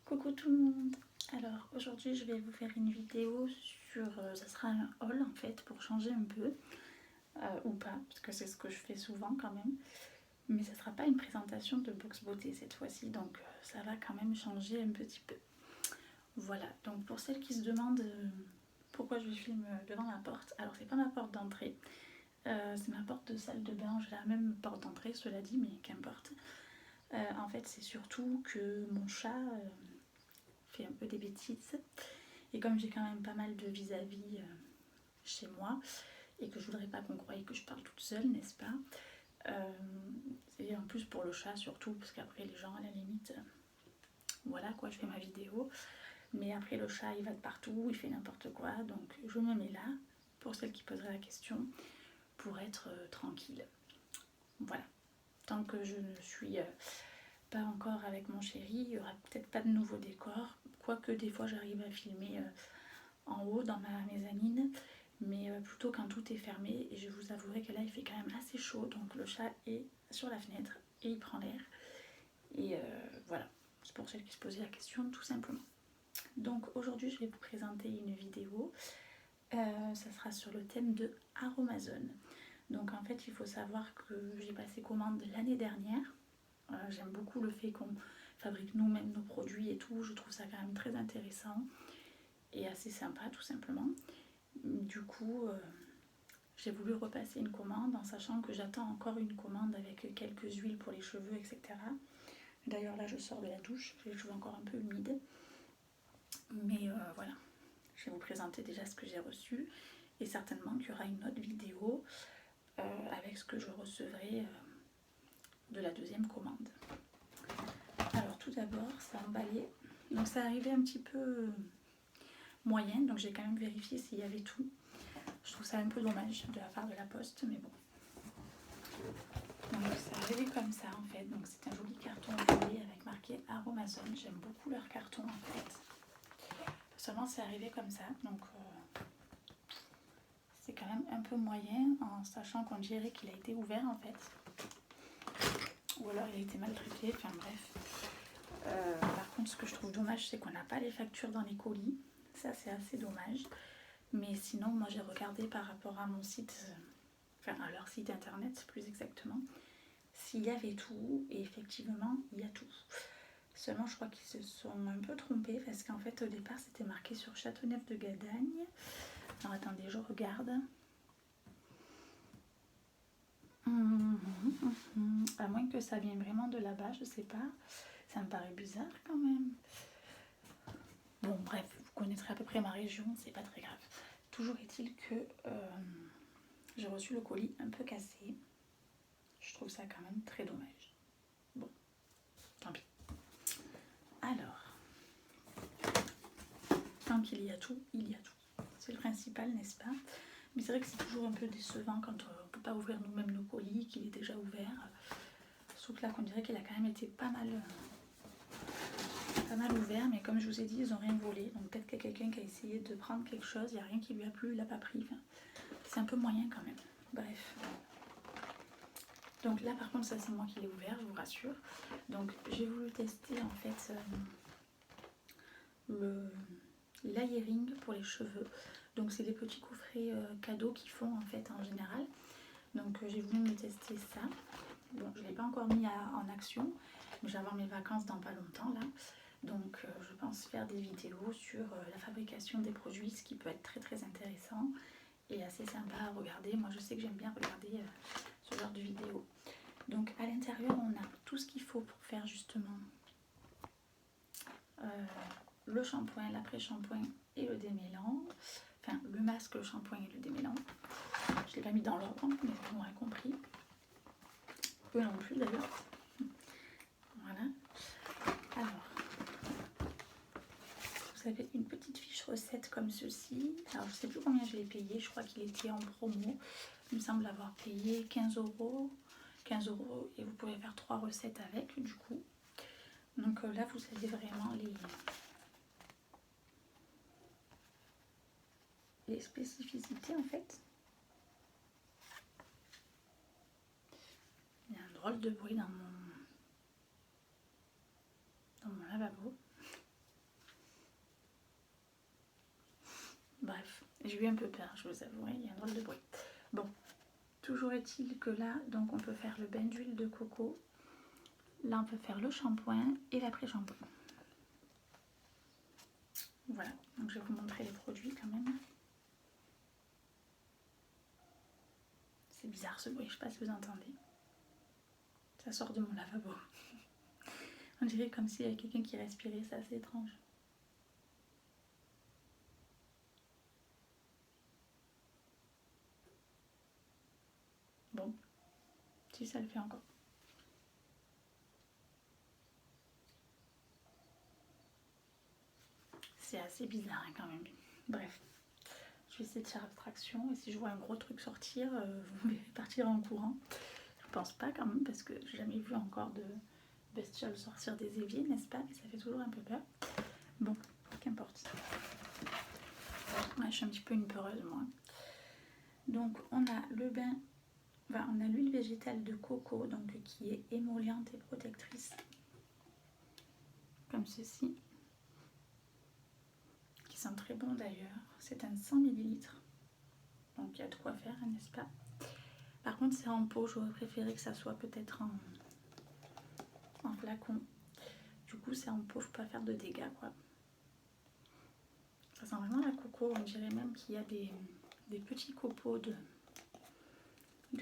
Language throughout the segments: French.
Coucou tout le monde. Alors aujourd'hui je vais vous faire une vidéo sur, ça sera un haul en fait pour changer un peu, ou pas, parce que c'est ce que je fais souvent quand même, mais ça sera pas une présentation de box beauté cette fois-ci, donc ça va quand même changer un petit peu. Voilà, donc pour celles qui se demandent pourquoi je filme devant la porte, alors c'est pas ma porte d'entrée, c'est ma porte de salle de bain, j'ai la même porte d'entrée cela dit, mais qu'importe. En fait c'est surtout que mon chat fait un peu des bêtises. Et comme j'ai quand même pas mal de vis-à-vis chez moi, et que je voudrais pas qu'on croie que je parle toute seule, n'est-ce pas, et en plus pour le chat surtout, parce qu'après les gens à la limite, voilà quoi, je fais ma vidéo, mais après le chat il va de partout, il fait n'importe quoi, donc je me mets là, pour celles qui poseraient la question, pour être tranquille. Voilà, tant que je ne suis pas encore avec mon chéri, il y aura peut-être pas de nouveau décor, quoique des fois j'arrive à filmer en haut dans ma mezzanine, mais plutôt quand tout est fermé. Et je vous avouerai que là il fait quand même assez chaud, donc le chat est sur la fenêtre et il prend l'air. Et voilà, c'est pour celles qui se posaient la question tout simplement. Donc aujourd'hui je vais vous présenter une vidéo, ça sera sur le thème de Aromazone. Donc en fait il faut savoir que j'ai passé commande l'année dernière. J'aime beaucoup le fait qu'on fabrique nous-mêmes nos produits et tout, je trouve ça quand même très intéressant et assez sympa tout simplement. Du coup, j'ai voulu repasser une commande en sachant que j'attends encore une commande avec quelques huiles pour les cheveux, etc. D'ailleurs là je sors de la douche, j'ai les cheveux encore un peu humides. Mais voilà, je vais vous présenter déjà ce que j'ai reçu et certainement qu'il y aura une autre vidéo avec ce que je recevrai de la deuxième commande. Alors tout d'abord, c'est emballé. Donc ça arrivait un petit peu moyen, donc j'ai quand même vérifié s'il y avait tout. Je trouve ça un peu dommage de la part de la poste, mais bon. Donc c'est arrivé comme ça en fait, donc c'est un joli carton emballé avec marqué Aromazone. J'aime beaucoup leur carton en fait. Seulement c'est arrivé comme ça, donc c'est quand même un peu moyen en sachant qu'on dirait qu'il a été ouvert en fait. Ou alors il a été maltraité, enfin bref. Par contre ce que je trouve dommage c'est qu'on n'a pas les factures dans les colis. Ça c'est assez dommage. Mais sinon moi j'ai regardé par rapport à mon site, enfin à leur site internet plus exactement, s'il y avait tout, et effectivement il y a tout. Seulement je crois qu'ils se sont un peu trompés parce qu'en fait au départ c'était marqué sur Châteauneuf de Gadagne. Alors attendez, je regarde. À moins que ça vienne vraiment de là-bas, je sais pas. Ça me paraît bizarre quand même. Bon bref, vous connaîtrez à peu près ma région, c'est pas très grave. Toujours est-il que j'ai reçu le colis un peu cassé. Je trouve ça quand même très dommage. Bon, tant pis. Alors, tant qu'il y a tout, il y a tout. C'est le principal, n'est-ce pas? Mais c'est vrai que c'est toujours un peu décevant quand on ne peut pas ouvrir nous-mêmes nos colis, qu'il est déjà ouvert. Sauf que là, on dirait qu'il a quand même été pas mal ouvert, mais comme je vous ai dit, ils n'ont rien volé. Donc peut-être qu'il y a quelqu'un qui a essayé de prendre quelque chose, il n'y a rien qui lui a plu, il l'a pas pris. Enfin, c'est un peu moyen quand même. Bref. Donc là par contre ça c'est moi qui l'ai ouvert, je vous rassure. Donc j'ai voulu tester en fait l'layering pour les cheveux. Donc c'est des petits coffrets cadeaux qu'ils font en fait en général. Donc j'ai voulu me tester ça. Bon, je ne l'ai pas encore mis en action, mais je vais avoir mes vacances dans pas longtemps là. Donc je pense faire des vidéos sur la fabrication des produits, ce qui peut être très très intéressant et assez sympa à regarder. Moi je sais que j'aime bien regarder ce genre de vidéos. Donc à l'intérieur on a tout ce qu'il faut pour faire justement le shampoing, l'après-shampoing et le démêlant. Enfin le masque, le shampoing et le démêlant. Je ne l'ai pas mis dans l'ordre, mais on aura compris. Eux non plus d'ailleurs. Voilà. Alors, vous avez une petite fiche recette comme ceci. Alors je ne sais plus combien je l'ai payé, je crois qu'il était en promo. Il me semble avoir payé 15 euros. 15 euros et vous pouvez faire 3 recettes avec du coup. Donc là vous avez vraiment les spécificités en fait. Il y a un drôle de bruit dans mon lavabo. J'ai eu un peu peur, je vous avoue, il y a un drôle de bruit. Bon, toujours est-il que là, donc on peut faire le bain d'huile de coco. Là, on peut faire le shampoing et l'après-shampoing. Voilà, donc je vais vous montrer les produits quand même. C'est bizarre ce bruit, je ne sais pas si vous entendez. Ça sort de mon lavabo. On dirait comme s'il y avait quelqu'un qui respirait, c'est assez étrange. Bon, si ça le fait encore. C'est assez bizarre hein, quand même. Bref, je vais essayer de faire abstraction et si je vois un gros truc sortir, vous verrez partir en courant. Je pense pas quand même parce que j'ai jamais vu encore de bestioles sortir des éviers, n'est-ce pas? Mais ça fait toujours un peu peur. Bon, qu'importe. Ouais, je suis un petit peu une peureuse moi. Donc on a le bain, enfin, on a l'huile végétale de coco donc qui est émolliente et protectrice. Comme ceci. Qui sent très bon d'ailleurs. C'est un 100 ml. Donc il y a de quoi faire, n'est-ce pas? Par contre c'est en pot, j'aurais préféré que ça soit peut-être en flacon. Du coup c'est en pot, je peux pas faire de dégâts quoi. Ça sent vraiment la coco, on dirait même qu'il y a des petits copeaux de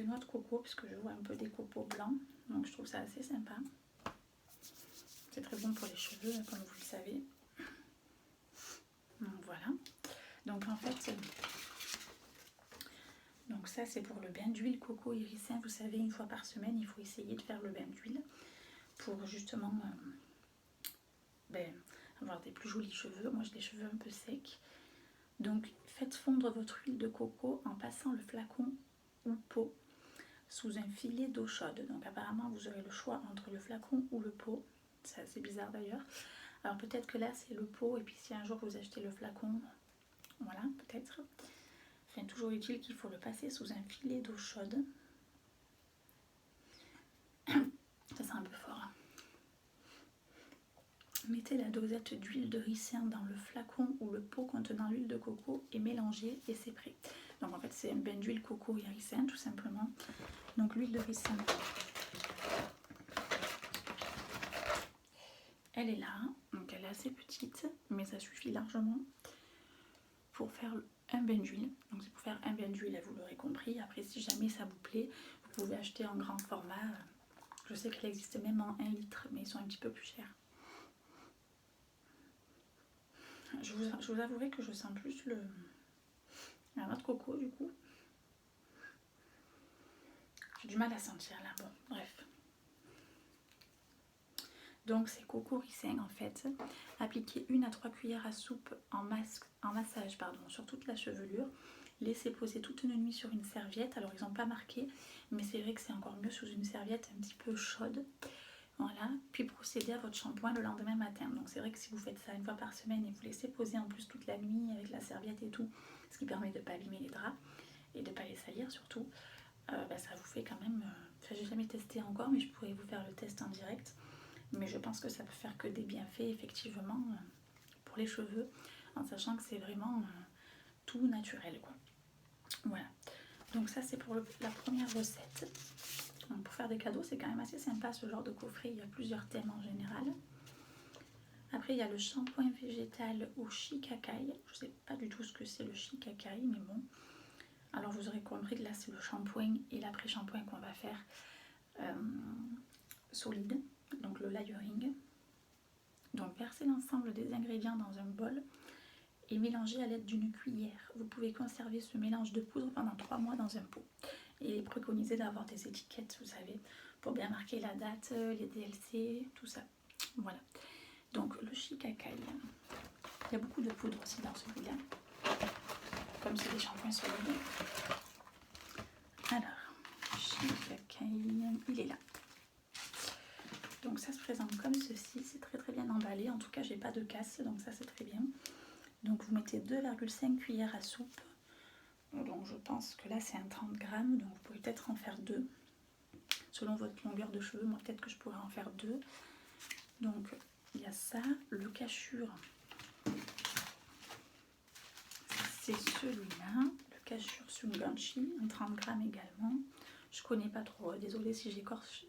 noix de coco, puisque je vois un peu des copeaux blancs. Donc je trouve ça assez sympa. C'est très bon pour les cheveux, comme vous le savez. Donc voilà. Donc en fait, donc ça c'est pour le bain d'huile coco irisien. Vous savez, une fois par semaine, il faut essayer de faire le bain d'huile pour justement avoir des plus jolis cheveux. Moi j'ai des cheveux un peu secs. Donc faites fondre votre huile de coco en passant le flacon ou pot sous un filet d'eau chaude. Donc apparemment vous aurez le choix entre le flacon ou le pot. C'est assez bizarre d'ailleurs. Alors peut-être que là c'est le pot et puis si un jour vous achetez le flacon, voilà peut-être. Enfin toujours utile qu'il faut le passer sous un filet d'eau chaude. Ça sent un peu fort. Hein. Mettez la dosette d'huile de ricin dans le flacon ou le pot contenant l'huile de coco et mélangez et c'est prêt. Donc en fait c'est un bain d'huile coco et ricin tout simplement. Donc l'huile de ricin, elle est là, donc elle est assez petite, mais ça suffit largement pour faire un bain d'huile. Donc c'est pour faire un bain d'huile, vous l'aurez compris. Après si jamais ça vous plaît, vous pouvez acheter en grand format. Je sais qu'il existe même en 1 litre, mais ils sont un petit peu plus chers. Je vous avouerai que je sens plus la noix de coco du coup. J'ai du mal à sentir là, bon bref. Donc c'est coco ricin en fait. Appliquez 1 à 3 cuillères à soupe en massage sur toute la chevelure. Laissez poser toute une nuit sur une serviette. Alors ils n'ont pas marqué, mais c'est vrai que c'est encore mieux sous une serviette un petit peu chaude. Voilà, puis procédez à votre shampoing le lendemain matin. Donc c'est vrai que si vous faites ça une fois par semaine et vous laissez poser en plus toute la nuit avec la serviette et tout, ce qui permet de ne pas abîmer les draps et de ne pas les salir surtout, ça vous fait quand même... Enfin, j'ai jamais testé encore, mais je pourrais vous faire le test en direct. Mais je pense que ça peut faire que des bienfaits effectivement pour les cheveux, en sachant que c'est vraiment tout naturel quoi. Voilà, donc ça c'est pour la première recette. Donc pour faire des cadeaux c'est quand même assez sympa ce genre de coffret, il y a plusieurs thèmes en général. Après il y a le shampoing végétal au shikakai, je sais pas du tout ce que c'est le shikakai mais bon. Alors vous aurez compris que là c'est le shampoing et l'après-shampoing qu'on va faire solide, donc le layering. Donc versez l'ensemble des ingrédients dans un bol et mélangez à l'aide d'une cuillère. Vous pouvez conserver ce mélange de poudre pendant 3 mois dans un pot. Et il est préconisé d'avoir des étiquettes, vous savez, pour bien marquer la date, les DLC, tout ça. Voilà. Donc le shikakai, il y a beaucoup de poudre aussi dans celui-là, comme c'est des shampoings solides. Alors, shikakai, il est là. Donc ça se présente comme ceci, c'est très très bien emballé, en tout cas j'ai pas de casse, donc ça c'est très bien. Donc vous mettez 2,5 cuillères à soupe, donc je pense que là c'est un 30 grammes, donc vous pouvez peut-être en faire 2, selon votre longueur de cheveux, moi peut-être que je pourrais en faire 2. Donc il y a ça, le cachure, c'est celui-là, le Cachur Sunganshi, en 30 grammes également. Je connais pas trop, désolée si j'écorche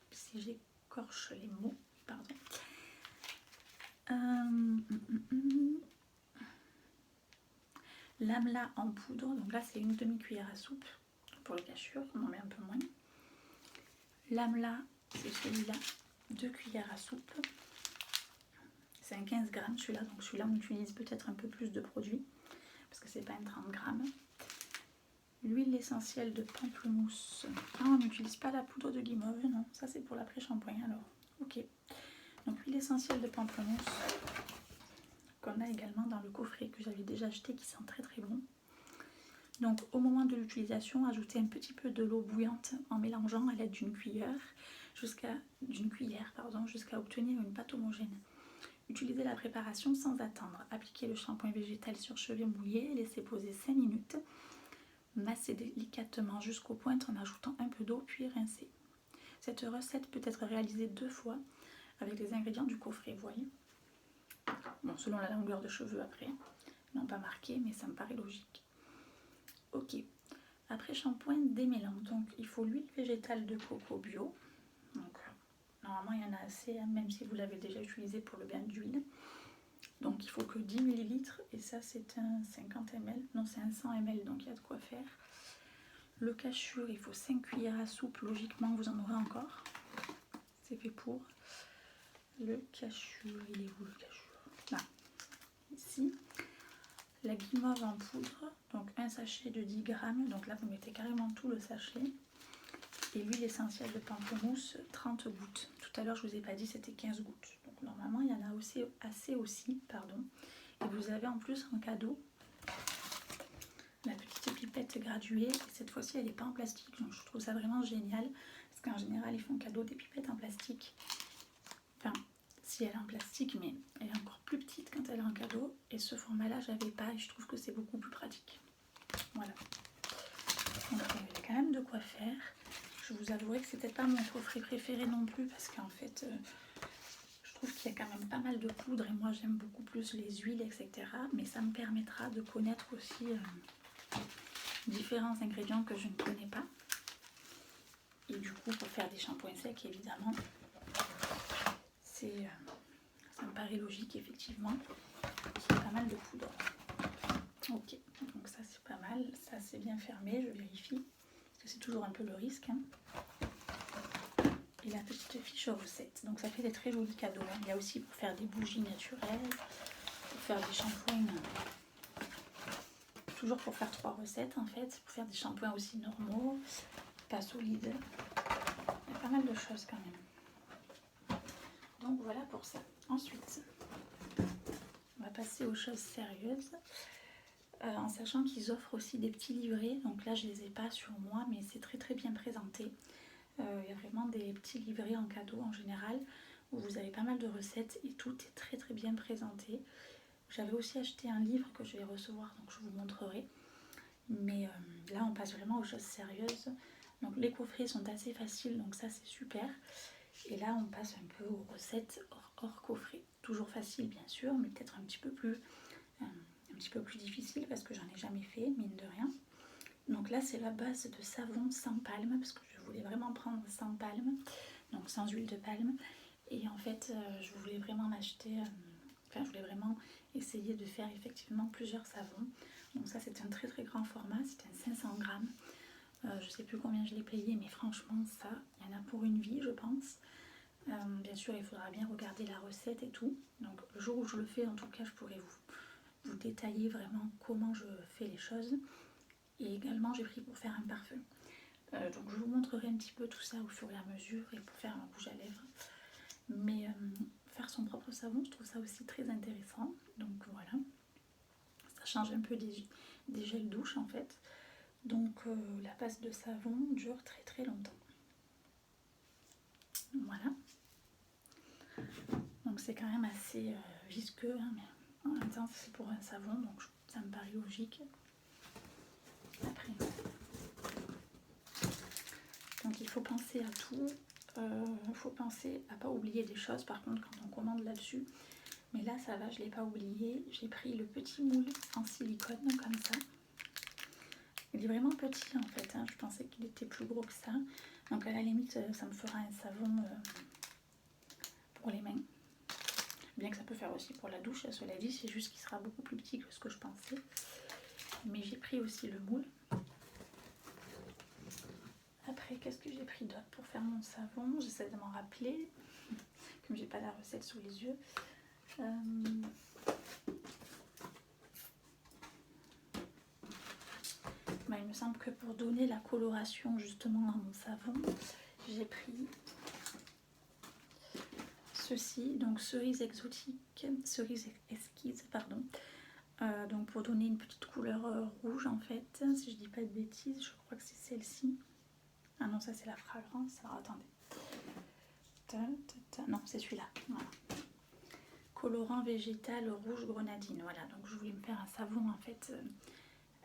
les mots, pardon. L'amla en poudre, donc là c'est une demi-cuillère à soupe pour le Cachur, on en met un peu moins. L'amla, c'est celui-là, 2 cuillères à soupe. C'est un 15 grammes celui-là, donc celui-là on utilise peut-être un peu plus de produits parce que c'est pas un 30 grammes. L'huile essentielle de pamplemousse. Ah, on n'utilise pas la poudre de guimauve, non, ça c'est pour l'après-shampoing alors. Ok. Donc l'huile essentielle de pamplemousse qu'on a également dans le coffret que j'avais déjà acheté qui sent très très bon. Donc au moment de l'utilisation, ajoutez un petit peu de l'eau bouillante en mélangeant à l'aide d'une cuillère jusqu'à obtenir une pâte homogène. Utilisez la préparation sans attendre. Appliquez le shampoing végétal sur cheveux mouillés, laissez poser 5 minutes. Massez délicatement jusqu'aux pointes en ajoutant un peu d'eau puis rincez. Cette recette peut être réalisée 2 fois avec les ingrédients du coffret, vous voyez. Bon, selon la longueur de cheveux après, non pas marqué, mais ça me paraît logique. Ok, après shampoing démêlant, donc il faut l'huile végétale de coco bio. Donc normalement il y en a assez, hein, même si vous l'avez déjà utilisé pour le bain d'huile. Donc il faut que 10 ml et ça c'est un 50 ml, non c'est un 100 ml, donc il y a de quoi faire. Le Cachur, il faut 5 cuillères à soupe, logiquement vous en aurez encore. C'est fait pour. Le Cachur, il est où le Cachur? Là, ici. La guimauve en poudre, donc un sachet de 10 grammes, donc là vous mettez carrément tout le sachet. Et l'huile essentielle de pamplemousse, 30 gouttes. Tout à l'heure je vous ai pas dit c'était 15 gouttes. Donc normalement il y en a aussi, assez aussi, pardon. Et vous avez en plus en cadeau la petite pipette graduée. Et cette fois-ci elle n'est pas en plastique, donc je trouve ça vraiment génial. Parce qu'en général ils font cadeau des pipettes en plastique. Enfin, si elle est en plastique, mais elle est encore plus petite quand elle est en cadeau. Et ce format-là, j'avais pas et je trouve que c'est beaucoup plus pratique. Voilà. Donc il y a quand même de quoi faire. Je vous avouerai que c'est peut-être pas mon coffret préféré non plus parce qu'en fait, je trouve qu'il y a quand même pas mal de poudre et moi j'aime beaucoup plus les huiles, etc. Mais ça me permettra de connaître aussi différents ingrédients que je ne connais pas. Et du coup, pour faire des shampoings secs, évidemment, ça me paraît logique effectivement qu'il y ait pas mal de poudre. Ok, donc ça c'est pas mal, ça c'est bien fermé, je vérifie, parce que c'est toujours un peu le risque. Hein. Et la petite fiche recette, donc ça fait des très jolis cadeaux. Hein. Il y a aussi pour faire des bougies naturelles, pour faire des shampoings, toujours pour faire 3 recettes en fait, pour faire des shampoings aussi normaux, pas solides. Il y a pas mal de choses quand même. Donc voilà pour ça. Ensuite, on va passer aux choses sérieuses. En sachant qu'ils offrent aussi des petits livrets, donc là je les ai pas sur moi mais c'est très très bien présenté. Il y a vraiment des petits livrets en cadeau en général où vous avez pas mal de recettes et tout est très très bien présenté. J'avais aussi acheté un livre que je vais recevoir, donc je vous montrerai. Mais là on passe vraiment aux choses sérieuses. Donc les coffrets sont assez faciles, donc ça c'est super. Et là on passe un peu aux recettes hors coffret. Toujours facile bien sûr, mais peut-être un petit peu plus difficile parce que j'en ai jamais fait, mine de rien. Donc là c'est la base de savon sans palme parce que je voulais vraiment prendre sans palme, donc sans huile de palme. Et en fait je voulais vraiment m'acheter, je voulais vraiment essayer de faire effectivement plusieurs savons. Donc ça c'est un très très grand format, c'est un 500 grammes. Je sais plus combien je l'ai payé, mais franchement ça, il y en a pour une vie je pense. Bien sûr il faudra bien regarder la recette et tout. Donc le jour où je le fais en tout cas je pourrai vous détailler vraiment comment je fais les choses. Et également j'ai pris pour faire un parfum. Donc je vous montrerai un petit peu tout ça au fur et à mesure et pour faire un rouge à lèvres. Mais faire son propre savon, je trouve ça aussi très intéressant. Donc voilà, ça change un peu des gels douche en fait. Donc la base de savon dure très très longtemps. Voilà. Donc c'est quand même assez visqueux, hein, mais en même temps c'est pour un savon, donc ça me paraît logique. Après, donc il faut penser à tout. Il faut penser à pas oublier des choses par contre quand on commande là-dessus. Mais là ça va, je l'ai pas oublié. J'ai pris le petit moule en silicone comme ça. Il est vraiment petit en fait, hein. Je pensais qu'il était plus gros que ça. Donc à la limite, ça me fera un savon pour les mains. Bien que ça peut faire aussi pour la douche, cela dit, c'est juste qu'il sera beaucoup plus petit que ce que je pensais. Mais j'ai pris aussi le moule. Après, qu'est-ce que j'ai pris d'autre pour faire mon savon? J'essaie de m'en rappeler, comme j'ai pas la recette sous les yeux. Il me semble que pour donner la coloration justement à mon savon, j'ai pris ceci, donc cerise exotique, cerise esquisse, pardon. Donc pour donner une petite couleur rouge en fait, si je dis pas de bêtises, je crois que c'est celle-ci. Ah non, ça c'est la fragrance. Alors attendez. Non, c'est celui-là. Voilà. Colorant végétal rouge grenadine. Voilà, donc je voulais me faire un savon en fait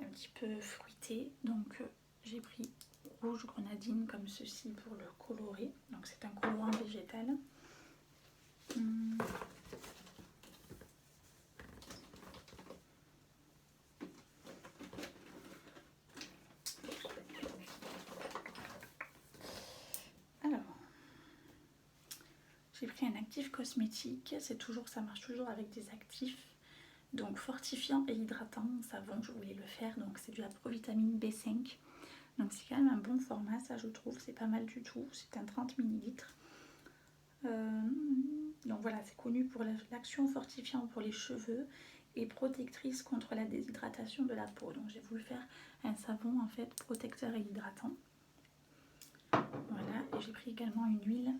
un petit peu fruité. Donc j'ai pris rouge grenadine comme ceci pour le colorer. Donc c'est un colorant végétal. J'ai pris un actif cosmétique, ça marche toujours avec des actifs. Donc fortifiant et hydratant, savon, je voulais le faire. Donc c'est de la provitamine B5. Donc c'est quand même un bon format, ça je trouve, c'est pas mal du tout. C'est un 30 ml. Donc voilà, c'est connu pour l'action fortifiante pour les cheveux et protectrice contre la déshydratation de la peau. Donc j'ai voulu faire un savon en fait protecteur et hydratant. Voilà, et j'ai pris également une huile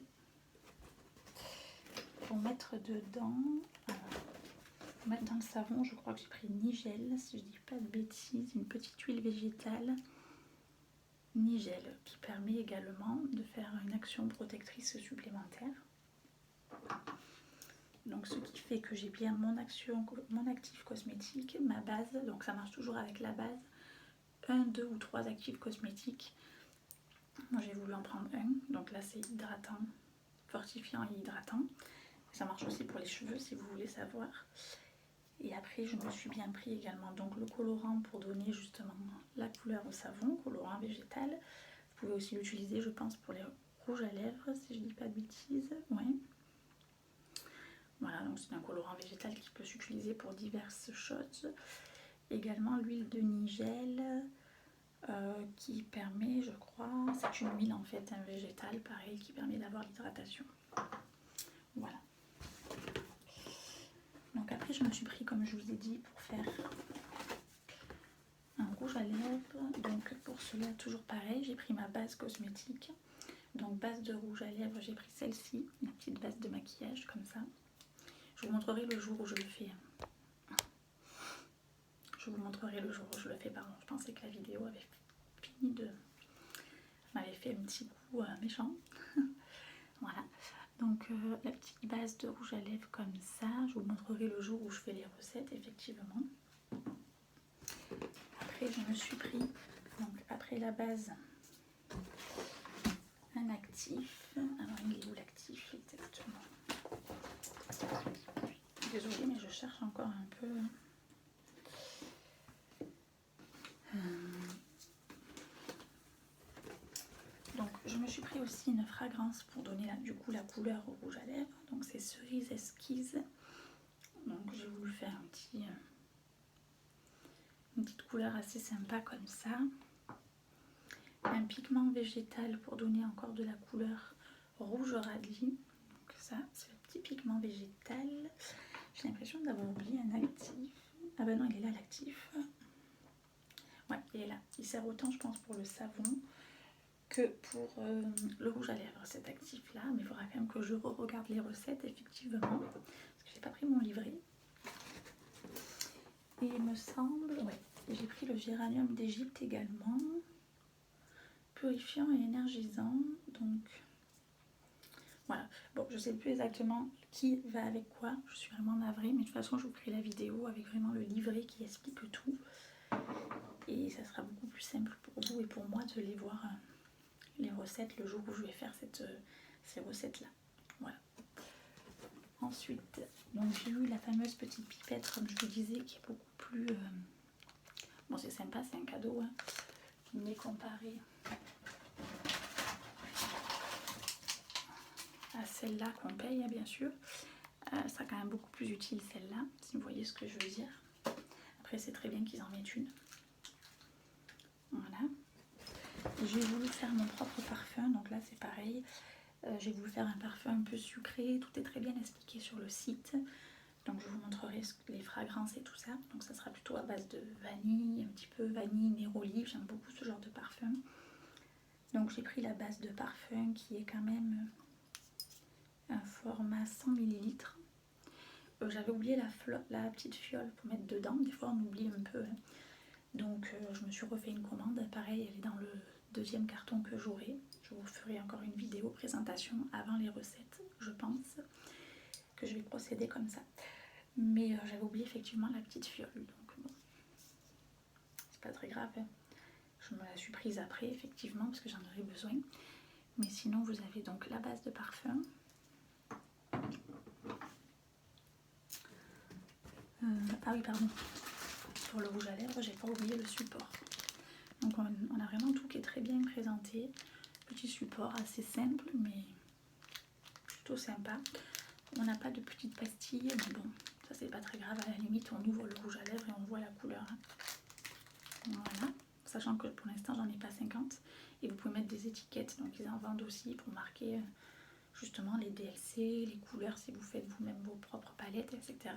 pour mettre dedans. Alors, pour mettre dans le savon, je crois que j'ai pris Nigel, si je dis pas de bêtises, une petite huile végétale Nigel qui permet également de faire une action protectrice supplémentaire. Donc ce qui fait que j'ai bien mon actif cosmétique, ma base, donc ça marche toujours avec la base, 1, 2 ou 3 actifs cosmétiques. Moi j'ai voulu en prendre un, donc là c'est hydratant, fortifiant et hydratant. Ça marche aussi pour les cheveux si vous voulez savoir. Et après je me suis bien pris également donc le colorant pour donner justement la couleur au savon, colorant végétal. Vous pouvez aussi l'utiliser je pense pour les rouges à lèvres si je dis pas de bêtises. Ouais. Voilà, donc c'est un colorant végétal qui peut s'utiliser pour diverses choses. Également l'huile de Nigel qui permet, je crois, c'est une huile en fait, un végétal pareil qui permet d'avoir l'hydratation. Voilà. Donc après je me suis pris, comme je vous ai dit, pour faire un rouge à lèvres. Donc pour cela, toujours pareil, j'ai pris ma base cosmétique. Donc base de rouge à lèvres, j'ai pris celle-ci, une petite base de maquillage comme ça. Je vous montrerai le jour où je le fais. Je vous montrerai le jour où je le fais, pardon. Je pensais que la vidéo avait fini de... m'avait fait un petit coup méchant. Voilà. Donc la petite base de rouge à lèvres comme ça. Je vous montrerai le jour où je fais les recettes, effectivement. Après, je me suis pris, donc après la base, un actif. Alors, il est où l'actif exactement? Désolée, mais je cherche encore un peu. Donc je me suis pris aussi une fragrance pour donner du coup la couleur au rouge à lèvres. Donc c'est cerise esquisse. Donc j'ai voulu faire une petite couleur assez sympa comme ça. Un pigment végétal pour donner encore de la couleur rouge radis. Donc ça c'est le petit pigment végétal. J'ai l'impression d'avoir oublié un actif. Ah ben non, il est là l'actif. Ouais, il est là. Il sert autant je pense pour le savon que pour le rouge à lèvres, cet actif là, mais il faudra quand même que je regarde les recettes effectivement, parce que j'ai pas pris mon livret. Et il me semble, ouais, j'ai pris le géranium d'Égypte également, purifiant et énergisant, donc voilà. Bon, je sais plus exactement qui va avec quoi, je suis vraiment navrée, mais de toute façon je vous ferai la vidéo avec vraiment le livret qui explique tout, et ça sera beaucoup plus simple pour vous et pour moi de les voir les recettes le jour où je vais faire ces recettes là. Voilà. Ensuite, donc j'ai eu la fameuse petite pipette comme je vous disais qui est beaucoup plus bon, c'est sympa, c'est un cadeau hein. mais comparé à celle-là qu'on paye, bien sûr, sera quand même beaucoup plus utile celle-là, si vous voyez ce que je veux dire. Après, c'est très bien qu'ils en mettent une. Voilà. J'ai voulu faire mon propre parfum, donc là c'est pareil. J'ai voulu faire un parfum un peu sucré, tout est très bien expliqué sur le site. Donc je vous montrerai les fragrances et tout ça. Donc ça sera plutôt à base de vanille, un petit peu vanille, néroli, j'aime beaucoup ce genre de parfum. Donc j'ai pris la base de parfum qui est quand même un format 100 ml. J'avais oublié la petite fiole pour mettre dedans, des fois on oublie un peu. Hein. Donc je me suis refait une commande, pareil elle est dans le deuxième carton que j'aurai. Je vous ferai encore une vidéo présentation avant les recettes, je pense que je vais procéder comme ça. Mais j'avais oublié effectivement la petite fiole, donc bon, c'est pas très grave. Hein. Je me la suis prise après effectivement parce que j'en aurais besoin. Mais sinon vous avez donc la base de parfum. Ah oui pardon, pour le rouge à lèvres j'ai pas oublié le support. Donc on a vraiment tout qui est très bien présenté. Petit support assez simple mais plutôt sympa. On n'a pas de petites pastilles, mais bon, ça c'est pas très grave. À la limite, on ouvre le rouge à lèvres et on voit la couleur. Hein. Voilà, sachant que pour l'instant j'en ai pas 50. Et vous pouvez mettre des étiquettes, donc ils en vendent aussi pour marquer justement les DLC, les couleurs si vous faites vous-même vos propres palettes, etc.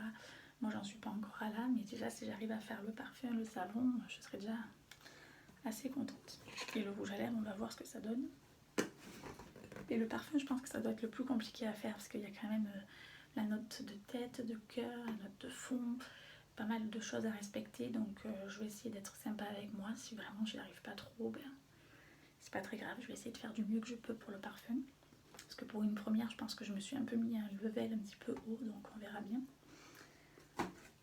Moi j'en suis pas encore à là, mais déjà si j'arrive à faire le parfum, le savon, je serai déjà assez contente. Et le rouge à lèvres, on va voir ce que ça donne. Et le parfum, je pense que ça doit être le plus compliqué à faire parce qu'il y a quand même la note de tête, de cœur, la note de fond, pas mal de choses à respecter. Donc je vais essayer d'être sympa avec moi. Si vraiment je n'y arrive pas trop, ben, c'est pas très grave. Je vais essayer de faire du mieux que je peux pour le parfum. Parce que pour une première, je pense que je me suis un peu mis un level un petit peu haut, donc on verra bien.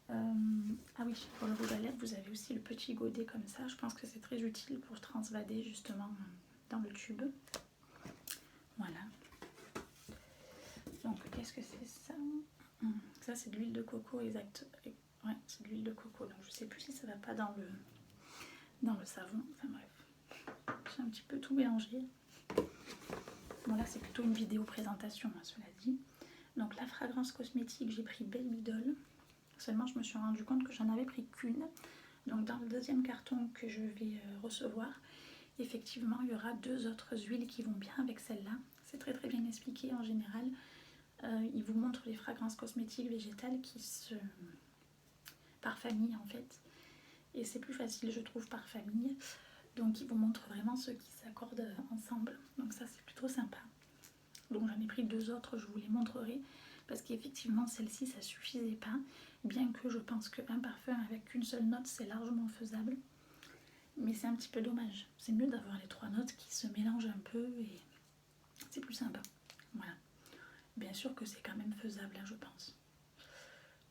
Ah oui, pour le rouge à lèvres, vous avez aussi le petit godet comme ça. Je pense que c'est très utile pour transvader justement dans le tube. Voilà. Donc qu'est-ce que c'est ça? Ça c'est de l'huile de coco, exact. Ouais, c'est de l'huile de coco. Donc je sais plus si ça va pas dans le savon. Enfin bref, j'ai un petit peu tout mélangé. Bon là c'est plutôt une vidéo présentation, hein, cela dit. Donc la fragrance cosmétique, j'ai pris Baby Doll. Seulement je me suis rendu compte que j'en avais pris qu'une. Donc dans le deuxième carton que je vais recevoir, effectivement il y aura 2 autres huiles qui vont bien avec celle-là. C'est très très bien expliqué en général. Il vous montre les fragrances cosmétiques végétales qui se... par famille en fait. Et c'est plus facile je trouve par famille. Donc il vous montre vraiment ceux qui s'accordent ensemble. Donc ça c'est plutôt sympa. Donc j'en ai pris 2 autres, je vous les montrerai. Parce qu'effectivement celle-ci ça suffisait pas. Bien que je pense qu'un parfum avec une seule note c'est largement faisable. Mais c'est un petit peu dommage. C'est mieux d'avoir les 3 notes qui se mélangent un peu et c'est plus sympa. Voilà. Bien sûr que c'est quand même faisable, hein, je pense.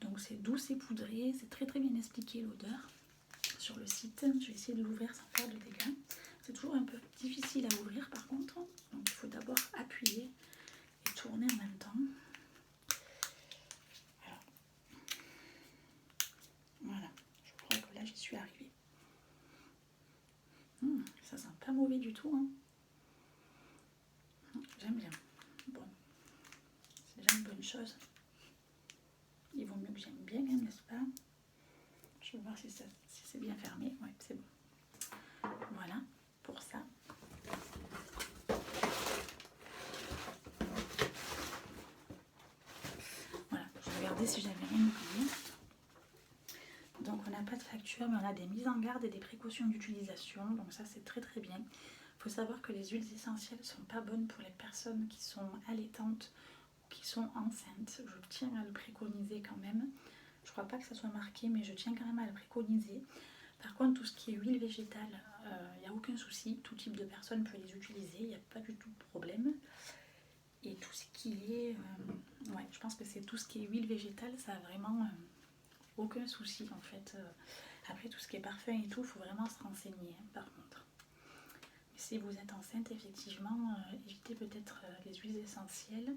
Donc c'est doux, c'est poudré, c'est très très bien expliqué l'odeur sur le site. Je vais essayer de l'ouvrir sans faire de dégâts. C'est toujours un peu difficile à ouvrir par contre. Donc il faut d'abord appuyer et tourner en même temps. Voilà, je crois que là j'y suis arrivée. Ça sent pas mauvais du tout. Hein. J'aime bien. Bon, c'est déjà une bonne chose. Il vaut mieux que j'aime bien, hein, n'est-ce pas? Je vais voir si c'est bien fermé. Oui, c'est bon. Voilà, pour ça. Voilà, je regardais si j'avais rien oublié. Donc on n'a pas de facture, mais on a des mises en garde et des précautions d'utilisation. Donc ça c'est très très bien. Il faut savoir que les huiles essentielles ne sont pas bonnes pour les personnes qui sont allaitantes ou qui sont enceintes. Je tiens à le préconiser quand même. Je ne crois pas que ça soit marqué, mais je tiens quand même à le préconiser. Par contre, tout ce qui est huile végétale, il n'y a aucun souci. Tout type de personne peut les utiliser, il n'y a pas du tout de problème. Et tout ce qui est... ouais, je pense que c'est tout ce qui est huile végétale, ça a vraiment aucun souci en fait. Après, tout ce qui est parfum et tout, il faut vraiment se renseigner hein, par contre. Si vous êtes enceinte, effectivement, évitez peut-être les huiles essentielles.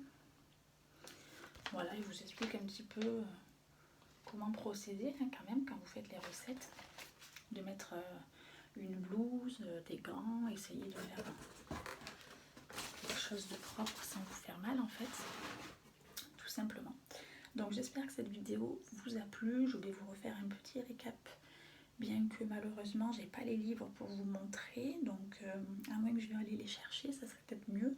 Voilà, il vous explique un petit peu comment procéder hein, quand même quand vous faites les recettes. De mettre une blouse, des gants, essayer de faire quelque chose de propre sans vous faire mal en fait, tout simplement. Donc j'espère que cette vidéo vous a plu. Je voulais vous refaire un petit récap, bien que malheureusement j'ai pas les livres pour vous montrer, donc à moins que je vais aller les chercher, ça serait peut-être mieux.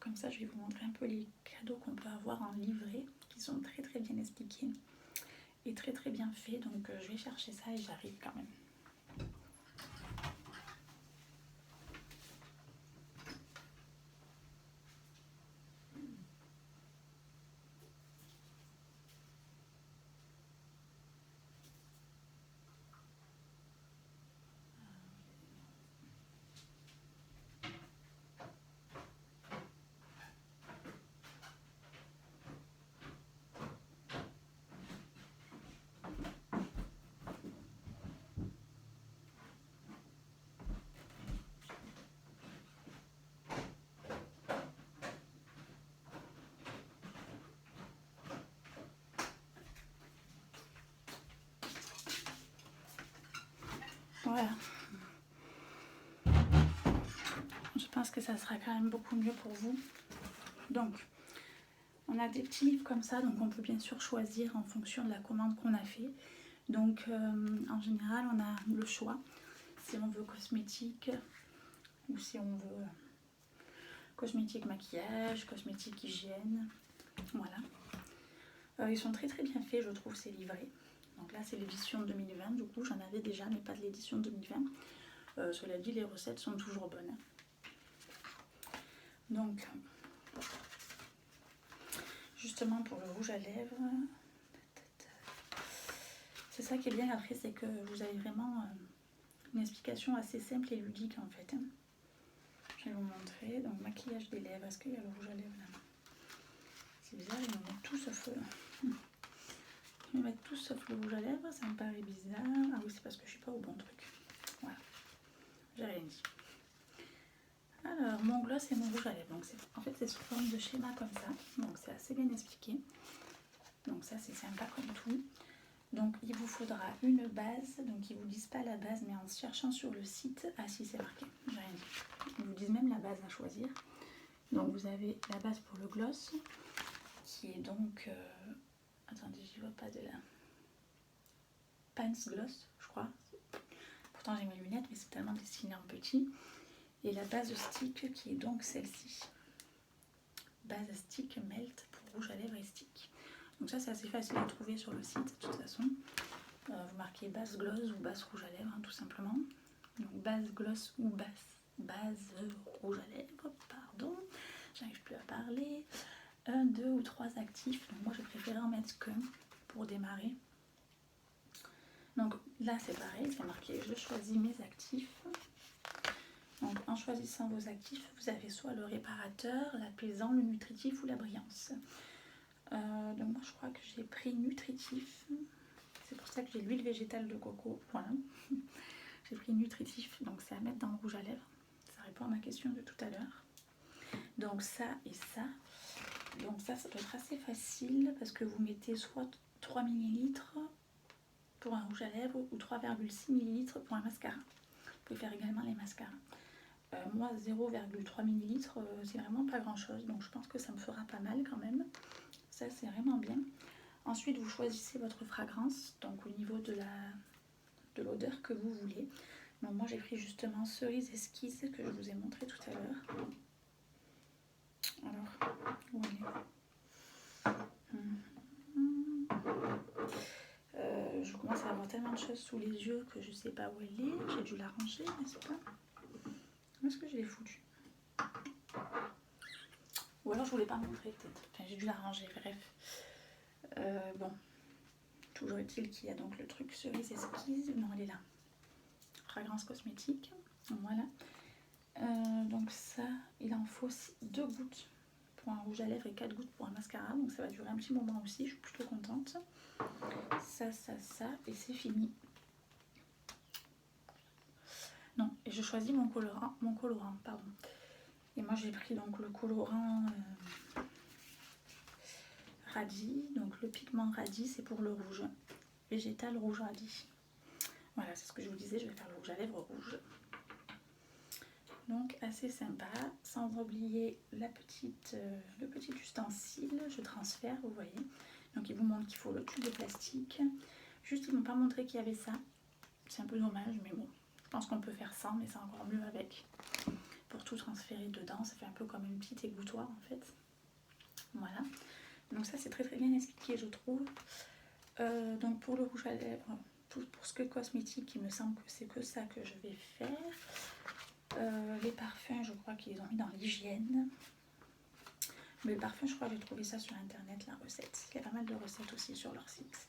Comme ça je vais vous montrer un peu les cadeaux qu'on peut avoir en livret, qui sont très très bien expliqués et très très bien faits, donc je vais chercher ça et j'arrive quand même. Voilà, je pense que ça sera quand même beaucoup mieux pour vous. Donc on a des petits livres comme ça, donc on peut bien sûr choisir en fonction de la commande qu'on a fait. Donc en général on a le choix si on veut cosmétique ou si on veut cosmétique maquillage, cosmétique hygiène, voilà. Ils sont très très bien faits, je trouve, ces livrets. Donc là c'est l'édition 2020, du coup j'en avais déjà mais pas de l'édition 2020. Cela dit, les recettes sont toujours bonnes. Donc justement pour le rouge à lèvres, c'est ça qui est bien après, c'est que vous avez vraiment une explication assez simple et ludique en fait. Je vais vous montrer. Donc maquillage des lèvres, est-ce qu'il y a le rouge à lèvres là? C'est bizarre, ils me mettent tout sauf ils me mettent tout sauf le rouge à lèvres, ça me paraît bizarre. Ah oui, c'est parce que je suis pas au bon truc. Voilà, j'ai rien dit. Alors, mon gloss et mon rouge à lèvres. Donc en fait c'est sous forme de schéma comme ça. Donc c'est assez bien expliqué. Donc ça c'est sympa comme tout. Donc il vous faudra une base. Donc ils vous disent pas la base, mais en cherchant sur le site, ah si c'est marqué, j'ai rien dit. Ils vous disent même la base à choisir. Donc vous avez la base pour le gloss, qui est donc attendez, j'y vois pas de la Pants Gloss, je crois. Pourtant j'ai mes lunettes, mais c'est tellement dessiné en petit. Et la base stick qui est donc celle-ci. Base stick melt pour rouge à lèvres et stick. Donc ça c'est assez facile à trouver sur le site de toute façon. Vous marquez base gloss ou base rouge à lèvres, hein, tout simplement. Donc base gloss ou base rouge à lèvres, pardon. J'arrive plus à parler. 1, 2 ou 3 actifs. Donc moi j'ai préféré en mettre qu'un pour démarrer. Donc là c'est pareil, c'est marqué je choisis mes actifs. Donc en choisissant vos actifs, vous avez soit le réparateur, l'apaisant, le nutritif ou la brillance. Donc moi je crois que j'ai pris nutritif. C'est pour ça que j'ai l'huile végétale de coco. Voilà. J'ai pris nutritif, donc c'est à mettre dans le rouge à lèvres. Ça répond à ma question de tout à l'heure. Donc ça et ça. Donc ça doit être assez facile parce que vous mettez soit 3 ml pour un rouge à lèvres ou 3,6 ml pour un mascara. Vous pouvez faire également les mascaras. Moi 0,3 ml c'est vraiment pas grand chose, donc je pense que ça me fera pas mal quand même. Ça c'est vraiment bien. Ensuite vous choisissez votre fragrance, donc au niveau de l'odeur que vous voulez. Donc moi j'ai pris justement cerise esquisse que je vous ai montré tout à l'heure. Alors, où elle est? Je commence à avoir tellement de choses sous les yeux que je sais pas où elle est. J'ai dû la ranger, n'est-ce pas? Où est-ce que je l'ai foutue? Ou alors je voulais pas montrer peut-être. Enfin j'ai dû la ranger, bref. Bon, toujours est-il qu'il y a donc le truc cerise esquisse. Non, elle est là. Fragrance cosmétique. Voilà. Donc ça, il en faut 2 gouttes pour un rouge à lèvres et 4 gouttes pour un mascara. Donc ça va durer un petit moment aussi, je suis plutôt contente. Ça, et c'est fini. Non, et je choisis mon colorant, pardon. Et moi j'ai pris donc le colorant radis. Donc le pigment radis c'est pour le rouge. Végétal rouge radis. Voilà, c'est ce que je vous disais, je vais faire le rouge à lèvres rouge. Donc assez sympa, sans oublier le petit ustensile, je transfère, vous voyez. Donc ils vous montrent qu'il faut le tube de plastique. Juste ils ne m'ont pas montré qu'il y avait ça. C'est un peu dommage, mais bon, je pense qu'on peut faire sans, mais c'est encore mieux avec. Pour tout transférer dedans, ça fait un peu comme une petite égouttoir en fait. Voilà, donc ça c'est très bien expliqué je trouve. Donc pour le rouge à lèvres, pour ce que cosmétique, il me semble que c'est que ça que je vais faire. Les parfums, je crois qu'ils ont mis dans l'hygiène. Mais le parfum, je crois que j'ai trouvé ça sur internet, la recette. Il y a pas mal de recettes aussi sur leur site.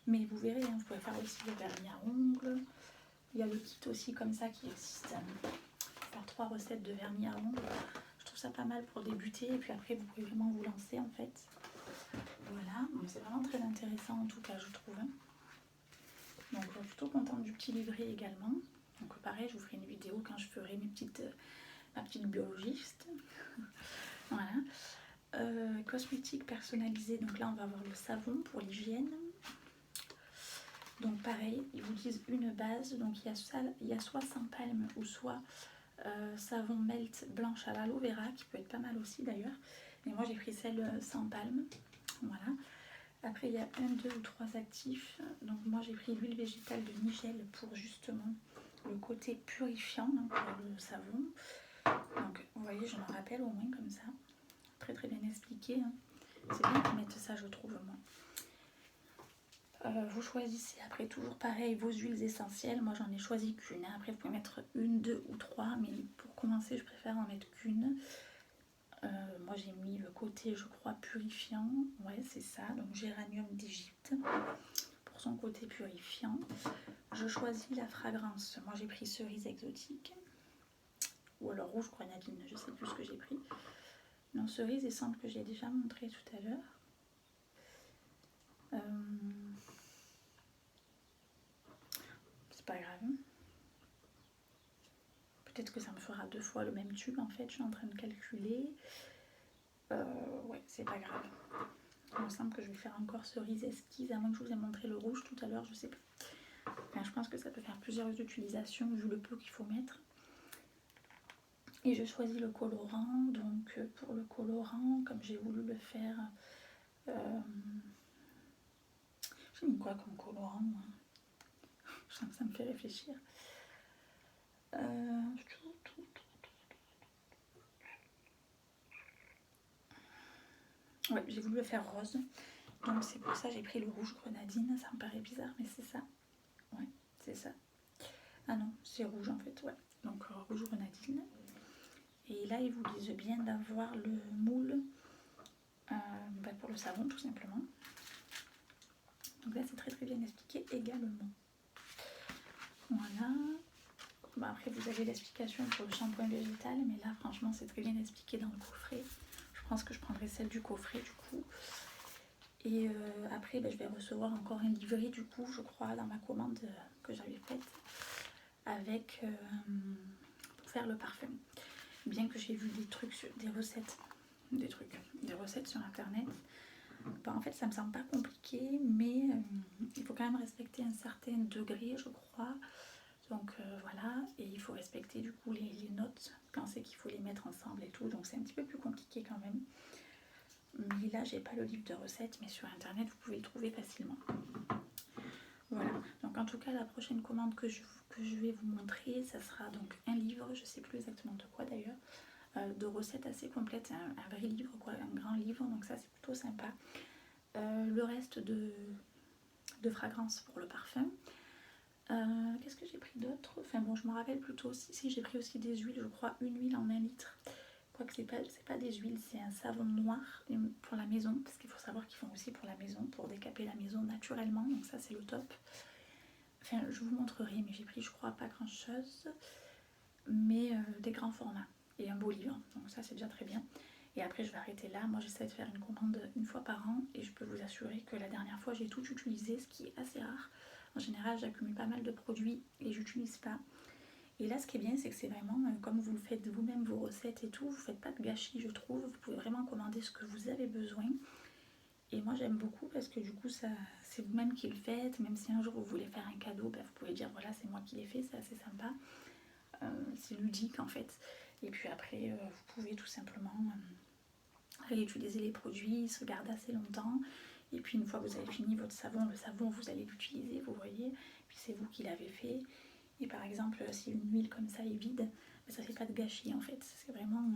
Mais vous verrez, hein, vous pouvez faire aussi le vernis à ongles. Il y a le kit aussi comme ça qui existe. Faire 3 recettes de vernis à ongles. Je trouve ça pas mal pour débuter. Et puis après, vous pouvez vraiment vous lancer en fait. Voilà, c'est vraiment très intéressant en tout cas, je trouve. Donc plutôt contente du petit livret également. Donc pareil, je vous ferai une vidéo quand je ferai ma petite biologiste. Voilà. Cosmétique personnalisé, donc là on va avoir le savon pour l'hygiène. Donc pareil, ils vous disent une base, donc il y a soit sans palme ou soit savon melt blanche à l'aloe vera, qui peut être pas mal aussi d'ailleurs. Mais moi j'ai pris celle sans palme. Voilà. Après il y a 1, 2 ou 3 actifs. Donc moi j'ai pris l'huile végétale de Nigel pour justement le côté purifiant pour le savon. Donc vous voyez, je m'en rappelle au moins comme ça. Très bien expliqué. C'est bien qu'ils mettent ça, je trouve, moi. Vous choisissez après toujours pareil vos huiles essentielles. Moi j'en ai choisi qu'une. Après vous pouvez mettre 1, 2 ou 3, mais pour commencer je préfère en mettre qu'une. Moi j'ai mis le côté je crois purifiant. Ouais c'est ça. Donc géranium d'Égypte pour son côté purifiant. Je choisis la fragrance. Moi j'ai pris cerise exotique. Ou alors rouge grenadine. Je sais plus ce que j'ai pris. Non, cerise il semble que j'ai déjà montré tout à l'heure. C'est pas grave. Peut-être que ça me fera 2 fois le même tube en fait. Je suis en train de calculer. Ouais, c'est pas grave. Il me semble que je vais faire encore cerise esquisse, à moins que je vous ai montré le rouge tout à l'heure, je sais pas. Enfin, je pense que ça peut faire plusieurs utilisations vu le peu qu'il faut mettre. Et je choisis le colorant. Donc pour le colorant, comme j'ai voulu le faire, j'ai mis quoi comme colorant moi? Je sens que ça me fait réfléchir. Ouais, j'ai voulu le faire rose. Donc c'est pour ça que j'ai pris le rouge grenadine. Ça me paraît bizarre, mais c'est ça. Ouais, c'est ça. Ah non, c'est rouge en fait, ouais. Donc rouge grenadine. Et là, ils vous disent bien d'avoir le moule pour le savon, tout simplement. Donc là, c'est très bien expliqué également. Voilà. Bon, après, vous avez l'explication pour le shampoing végétal, mais là, franchement, c'est très bien expliqué dans le coffret. Je pense que je prendrai celle du coffret, du coup. Et après, je vais recevoir encore un livret, du coup, je crois, dans ma commande que j'avais faite, avec pour faire le parfum. Bien que j'ai vu des recettes sur internet. En fait, ça me semble pas compliqué, mais il faut quand même respecter un certain degré, je crois. Donc voilà, et il faut respecter du coup les notes quand c'est qu'il faut les mettre ensemble et tout. Donc c'est un petit peu plus compliqué quand même. Mais là, j'ai pas le livre de recettes, mais sur internet, vous pouvez le trouver facilement. Voilà, donc en tout cas, la prochaine commande que je vais vous montrer, ça sera donc un livre, je sais plus exactement de quoi d'ailleurs, de recettes assez complètes, un vrai livre, quoi, un grand livre, donc ça c'est plutôt sympa. Le reste de fragrances pour le parfum. Qu'est-ce que j'ai pris d'autre? Enfin bon, je me rappelle plutôt aussi, si j'ai pris aussi des huiles, je crois une huile en 1 litre. Quoique c'est pas des huiles, c'est un savon noir pour la maison, parce qu'il faut savoir qu'ils font aussi pour la maison, pour décaper la maison naturellement, donc ça c'est le top. Enfin, je vous montrerai, mais j'ai pris, je crois, pas grand chose, mais des grands formats et un beau livre, donc ça c'est déjà très bien. Et après je vais arrêter là. Moi j'essaie de faire une commande une fois par an et je peux vous assurer que la dernière fois j'ai tout utilisé, ce qui est assez rare. En général j'accumule pas mal de produits et j'utilise pas. Et là ce qui est bien c'est que c'est vraiment comme vous le faites vous-même vos recettes et tout, vous faites pas de gâchis je trouve. Vous pouvez vraiment commander ce que vous avez besoin Et moi j'aime beaucoup parce que du coup ça, c'est vous-même qui le faites. Même si un jour vous voulez faire un cadeau, vous pouvez dire voilà c'est moi qui l'ai fait, c'est assez sympa. C'est ludique en fait. Et puis après vous pouvez tout simplement réutiliser les produits, ils se gardent assez longtemps. Et puis une fois que vous avez fini votre savon, le savon vous allez l'utiliser, vous voyez. Puis c'est vous qui l'avez fait. Et par exemple si une huile comme ça est vide, ça fait pas de gâchis en fait. C'est vraiment...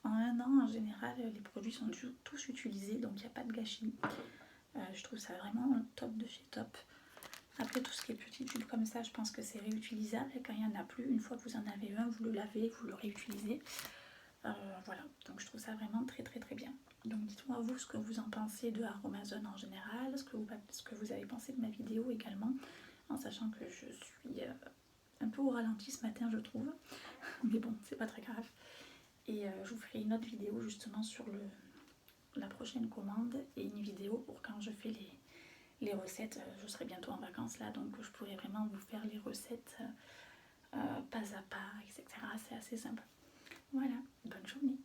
en un an, en général, les produits sont tous utilisés, donc il n'y a pas de gâchis. Je trouve ça vraiment top de chez top. Après, tout ce qui est petits tubes comme ça, je pense que c'est réutilisable. Et quand il n'y en a plus, une fois que vous en avez un, vous le lavez, vous le réutilisez. Voilà, donc je trouve ça vraiment très très très bien. Donc dites-moi vous ce que vous en pensez de Aromazone en général, ce que vous avez pensé de ma vidéo également, en sachant que je suis un peu au ralenti ce matin, je trouve. Mais bon, c'est pas très grave. Et je vous ferai une autre vidéo justement sur la prochaine commande et une vidéo pour quand je fais les recettes. Je serai bientôt en vacances là, donc je pourrai vraiment vous faire les recettes pas à pas, etc. C'est assez simple. Voilà, bonne journée.